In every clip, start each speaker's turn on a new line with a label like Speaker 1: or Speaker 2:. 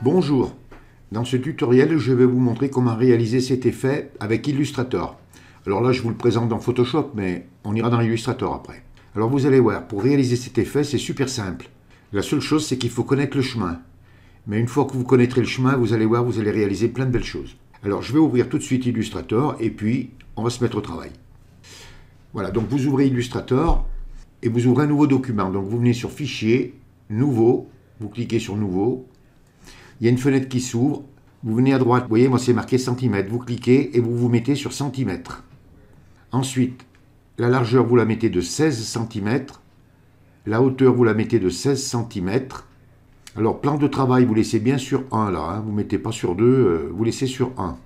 Speaker 1: Bonjour, dans ce tutoriel je vais vous montrer comment réaliser cet effet avec Illustrator. Alors là je vous le présente dans Photoshop mais on ira dans Illustrator après. Alors vous allez voir, pour réaliser cet effet c'est super simple. La seule chose c'est qu'il faut connaître le chemin. Mais une fois que vous connaîtrez le chemin, vous allez voir, vous allez réaliser plein de belles choses. Alors je vais ouvrir tout de suite Illustrator et puis on va se mettre au travail. Voilà, donc vous ouvrez Illustrator et vous ouvrez un nouveau document. Donc vous venez sur Fichier, Nouveau, vous cliquez sur Nouveau. Il y a une fenêtre qui s'ouvre, vous venez à droite, vous voyez, moi c'est marqué centimètres, vous cliquez et vous vous mettez sur centimètres. Ensuite, la largeur vous la mettez de 16 cm, la hauteur vous la mettez de 16 cm. Alors plan de travail, vous laissez bien sur 1 là, hein, vous ne mettez pas sur 2, vous laissez sur 1.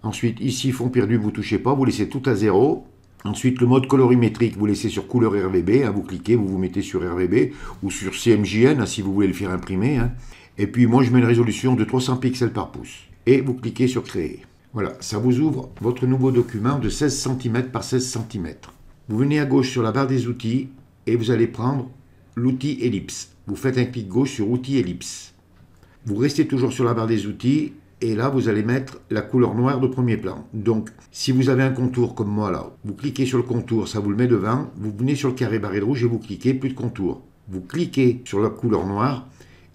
Speaker 1: Ensuite, ici fond perdu, vous ne touchez pas, vous laissez tout à 0. Ensuite, le mode colorimétrique, vous laissez sur couleur RVB, hein, vous cliquez, vous vous mettez sur RVB ou sur CMJN hein, si vous voulez le faire imprimer. Hein. Et puis moi je mets une résolution de 300 pixels par pouce. Et vous cliquez sur créer. Voilà, ça vous ouvre votre nouveau document de 16 cm par 16 cm. Vous venez à gauche sur la barre des outils et vous allez prendre l'outil ellipse. Vous faites un clic gauche sur outil ellipse. Vous restez toujours sur la barre des outils et là vous allez mettre la couleur noire de premier plan. Donc si vous avez un contour comme moi là, vous cliquez sur le contour, ça vous le met devant. Vous venez sur le carré barré de rouge et vous cliquez plus de contour. Vous cliquez sur la couleur noire.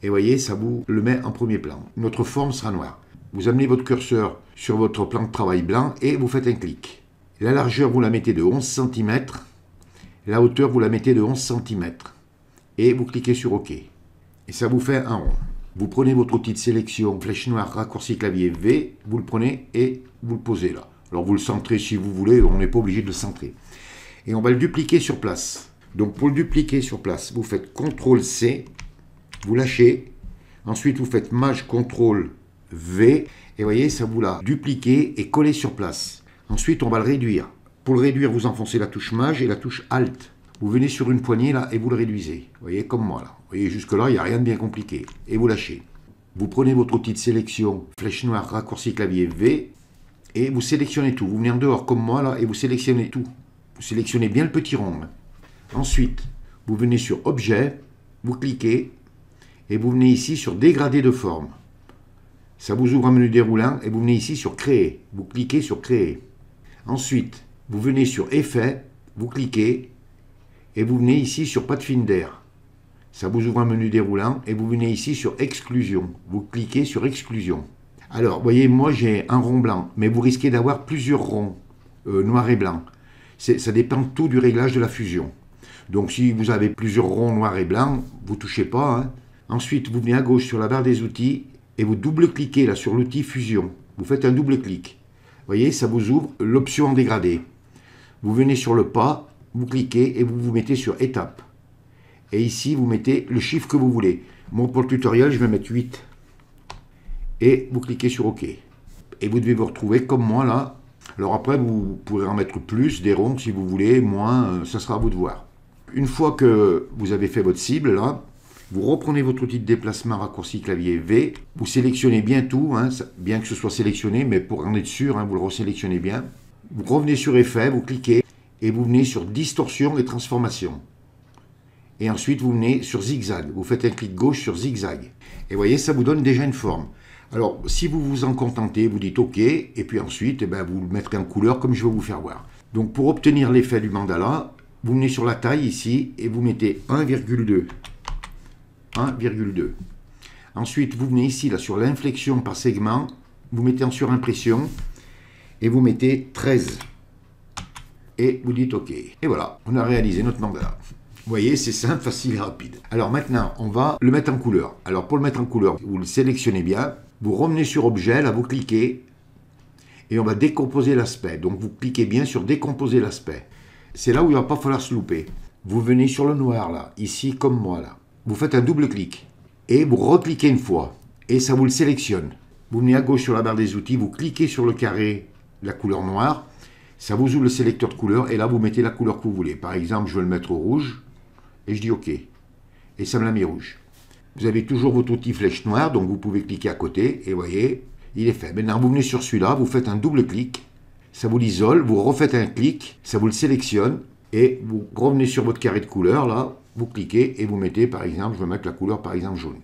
Speaker 1: Et voyez, ça vous le met en premier plan. Notre forme sera noire. Vous amenez votre curseur sur votre plan de travail blanc et vous faites un clic. La largeur, vous la mettez de 11 cm. La hauteur, vous la mettez de 11 cm. Et vous cliquez sur OK. Et ça vous fait un rond. Vous prenez votre outil de sélection, flèche noire, raccourci clavier V, vous le prenez et vous le posez là. Alors vous le centrez si vous voulez, on n'est pas obligé de le centrer. Et on va le dupliquer sur place. Donc pour le dupliquer sur place, vous faites CTRL-C. Vous lâchez, ensuite vous faites Maj CTRL V, et voyez, ça vous l'a dupliqué et collé sur place. Ensuite, on va le réduire. Pour le réduire, vous enfoncez la touche Maj et la touche Alt. Vous venez sur une poignée là et vous le réduisez. Vous voyez, comme moi là. Vous voyez, jusque-là, il n'y a rien de bien compliqué. Et vous lâchez. Vous prenez votre outil de sélection, flèche noire, raccourci clavier V, et vous sélectionnez tout. Vous venez en dehors comme moi là et vous sélectionnez tout. Vous sélectionnez bien le petit rond. Hein. Ensuite, vous venez sur Objet, vous cliquez, et vous venez ici sur Dégrader de forme. Ça vous ouvre un menu déroulant et vous venez ici sur Créer. Vous cliquez sur Créer. Ensuite, vous venez sur Effet, vous cliquez et vous venez ici sur Pathfinder. Ça vous ouvre un menu déroulant et vous venez ici sur Exclusion. Vous cliquez sur Exclusion. Alors, vous voyez, moi j'ai un rond blanc, mais vous risquez d'avoir plusieurs ronds noirs et blancs. Ça dépend tout du réglage de la fusion. Donc si vous avez plusieurs ronds noirs et blancs, vous ne touchez pas, hein. Ensuite, vous venez à gauche sur la barre des outils et vous double-cliquez là sur l'outil Fusion. Vous faites un double-clic. Vous voyez, ça vous ouvre l'option en dégradé. Vous venez sur le pas, vous cliquez et vous vous mettez sur Étape. Et ici, vous mettez le chiffre que vous voulez. Moi, pour le tutoriel, je vais mettre 8. Et vous cliquez sur OK. Et vous devez vous retrouver comme moi là. Alors après, vous pourrez en mettre plus, des ronds si vous voulez, moins, ça sera à vous de voir. Une fois que vous avez fait votre cible là, vous reprenez votre outil de déplacement raccourci clavier V, vous sélectionnez bien tout, hein, bien que ce soit sélectionné, mais pour en être sûr, hein, vous le resélectionnez bien. Vous revenez sur Effet, vous cliquez, et vous venez sur Distorsion et Transformation. Et ensuite, vous venez sur Zigzag. Vous faites un clic gauche sur Zigzag. Et vous voyez, ça vous donne déjà une forme. Alors, si vous vous en contentez, vous dites OK, et puis ensuite, eh ben, vous le mettrez en couleur comme je vais vous faire voir. Donc, pour obtenir l'effet du mandala, vous venez sur la taille ici, et vous mettez 1,2. 1,2. Ensuite, vous venez ici là sur l'inflexion par segment, vous mettez en surimpression et vous mettez 13. Et vous dites OK. Et voilà, on a réalisé notre mandala. Vous voyez, c'est simple, facile et rapide. Alors maintenant, on va le mettre en couleur. Alors pour le mettre en couleur, vous le sélectionnez bien, vous revenez sur Objet, là vous cliquez et on va décomposer l'aspect. Donc vous cliquez bien sur Décomposer l'aspect. C'est là où il ne va pas falloir se louper. Vous venez sur le noir là, ici comme moi là. Vous faites un double clic et vous recliquez une fois et ça vous le sélectionne. Vous venez à gauche sur la barre des outils, vous cliquez sur le carré, la couleur noire, ça vous ouvre le sélecteur de couleurs et là vous mettez la couleur que vous voulez. Par exemple, je vais le mettre au rouge et je dis OK. Et ça me l'a mis rouge. Vous avez toujours votre outil flèche noire, donc vous pouvez cliquer à côté et vous voyez, il est fait. Maintenant, vous venez sur celui-là, vous faites un double clic, ça vous l'isole, vous refaites un clic, ça vous le sélectionne et vous revenez sur votre carré de couleurs là. Vous cliquez et vous mettez, par exemple, je vais mettre la couleur, par exemple, jaune.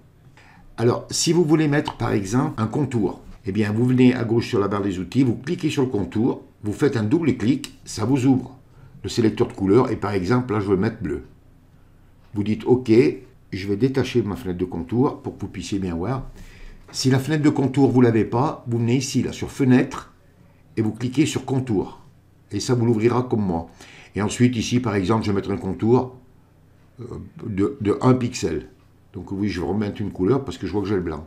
Speaker 1: Alors, si vous voulez mettre par exemple un contour, eh bien vous venez à gauche sur la barre des outils, vous cliquez sur le contour, vous faites un double clic, ça vous ouvre le sélecteur de couleurs et par exemple là je veux mettre bleu. Vous dites OK, je vais détacher ma fenêtre de contour pour que vous puissiez bien voir. Si la fenêtre de contour vous ne l'avez pas, vous venez ici là sur fenêtre et vous cliquez sur contour et ça vous l'ouvrira comme moi. Et ensuite ici par exemple je vais mettre un contour de 1 pixel. Donc oui, je vais remettre une couleur parce que je vois que j'ai le blanc.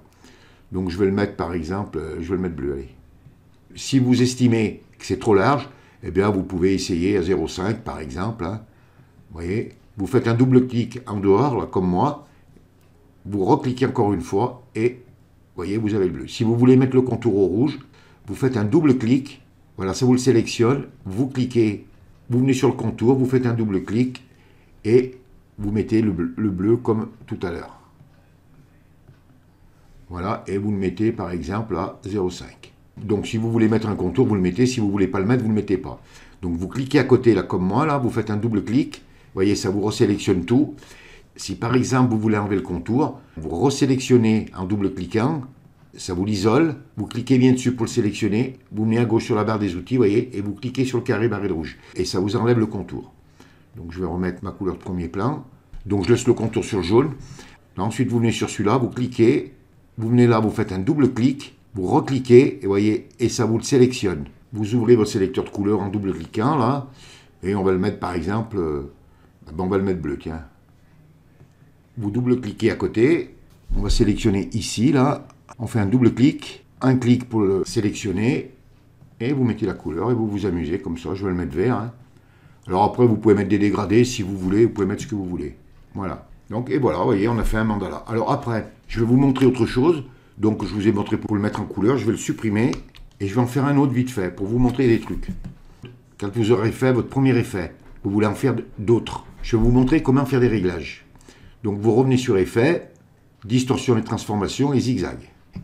Speaker 1: Donc je vais le mettre par exemple, je vais le mettre bleu. Allez. Si vous estimez que c'est trop large, eh bien vous pouvez essayer à 0,5 par exemple. Hein. Vous voyez, vous faites un double clic en dehors, là, comme moi. Vous recliquez encore une fois et vous voyez, vous avez le bleu. Si vous voulez mettre le contour au rouge, vous faites un double clic. Voilà, ça vous le sélectionne. Vous cliquez, vous venez sur le contour, vous faites un double clic et vous mettez le bleu comme tout à l'heure. Voilà, et vous le mettez par exemple à 0,5. Donc si vous voulez mettre un contour, vous le mettez. Si vous ne voulez pas le mettre, vous ne le mettez pas. Donc vous cliquez à côté, là, comme moi, là, vous faites un double clic. Vous voyez, ça vous resélectionne tout. Si par exemple vous voulez enlever le contour, vous resélectionnez en double cliquant, ça vous l'isole. Vous cliquez bien dessus pour le sélectionner. Vous venez à gauche sur la barre des outils, vous voyez, et vous cliquez sur le carré barré de rouge. Et ça vous enlève le contour. Donc je vais remettre ma couleur de premier plan. Donc je laisse le contour sur le jaune. Ensuite vous venez sur celui-là, vous cliquez. Vous venez là, vous faites un double clic, vous recliquez, et voyez, et ça vous le sélectionne. Vous ouvrez votre sélecteur de couleurs en double cliquant, là, et on va le mettre par exemple, on va le mettre bleu, tiens. Vous double cliquez à côté, on va sélectionner ici, là, on fait un double clic, un clic pour le sélectionner, et vous mettez la couleur, et vous vous amusez comme ça, je vais le mettre vert. Hein. Alors après, vous pouvez mettre des dégradés si vous voulez, vous pouvez mettre ce que vous voulez. Voilà. Donc, et voilà, vous voyez, on a fait un mandala. Alors après, je vais vous montrer autre chose. Donc, je vous ai montré pour le mettre en couleur. Je vais le supprimer et je vais en faire un autre vite fait pour vous montrer des trucs. Quand vous aurez fait votre premier effet, vous voulez en faire d'autres. Je vais vous montrer comment faire des réglages. Donc, vous revenez sur Effet, Distorsion et Transformation et Zigzag.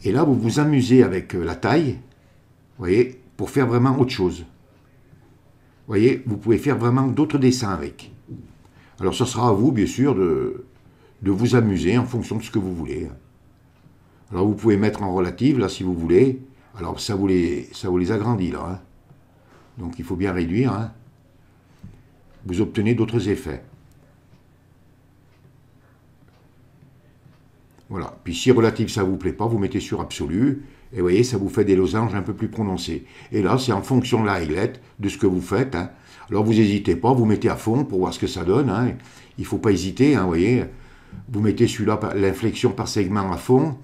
Speaker 1: Et là, vous vous amusez avec la taille, vous voyez, pour faire vraiment autre chose. Vous voyez, vous pouvez faire vraiment d'autres dessins avec. Alors, ça sera à vous, bien sûr, de vous amuser en fonction de ce que vous voulez. Alors vous pouvez mettre en relative, là, si vous voulez. Alors ça vous les agrandit, là. Hein. Donc il faut bien réduire. Hein. Vous obtenez d'autres effets. Voilà. Puis si relative, ça ne vous plaît pas, vous mettez sur absolu. Et vous voyez, ça vous fait des losanges un peu plus prononcés. Et là, c'est en fonction de la réglette, de ce que vous faites. Hein. Alors vous n'hésitez pas, vous mettez à fond pour voir ce que ça donne. Hein. Il ne faut pas hésiter, hein, vous voyez. Vous mettez celui-là, l'inflexion par segment à fond,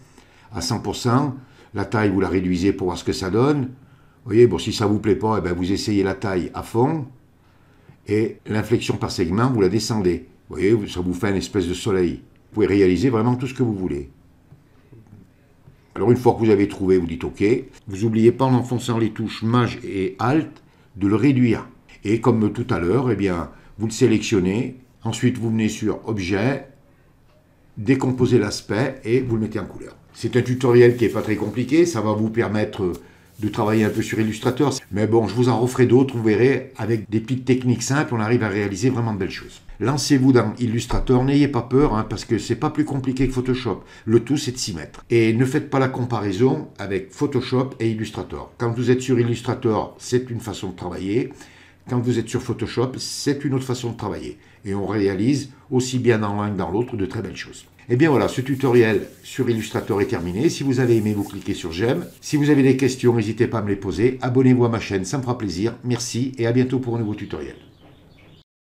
Speaker 1: à 100%. La taille, vous la réduisez pour voir ce que ça donne. Vous voyez, bon, si ça ne vous plaît pas, eh bien, vous essayez la taille à fond. Et l'inflexion par segment, vous la descendez. Vous voyez, ça vous fait une espèce de soleil. Vous pouvez réaliser vraiment tout ce que vous voulez. Alors une fois que vous avez trouvé, vous dites OK. Vous n'oubliez pas en enfonçant les touches Maj et Alt de le réduire. Et comme tout à l'heure, eh bien, vous le sélectionnez. Ensuite, vous venez sur Objet, décomposer l'aspect et vous le mettez en couleur. C'est un tutoriel qui n'est pas très compliqué. Ça va vous permettre de travailler un peu sur Illustrator. Mais bon, je vous en referai d'autres, vous verrez, avec des petites techniques simples, on arrive à réaliser vraiment de belles choses. Lancez-vous dans Illustrator, n'ayez pas peur, hein, parce que c'est pas plus compliqué que Photoshop. Le tout, c'est de s'y mettre. Et ne faites pas la comparaison avec Photoshop et Illustrator. Quand vous êtes sur Illustrator, c'est une façon de travailler. Quand vous êtes sur Photoshop, c'est une autre façon de travailler. Et on réalise, aussi bien dans l'un que dans l'autre, de très belles choses. Et bien voilà, ce tutoriel sur Illustrator est terminé. Si vous avez aimé, vous cliquez sur j'aime. Si vous avez des questions, n'hésitez pas à me les poser. Abonnez-vous à ma chaîne, ça me fera plaisir. Merci et à bientôt pour un nouveau tutoriel.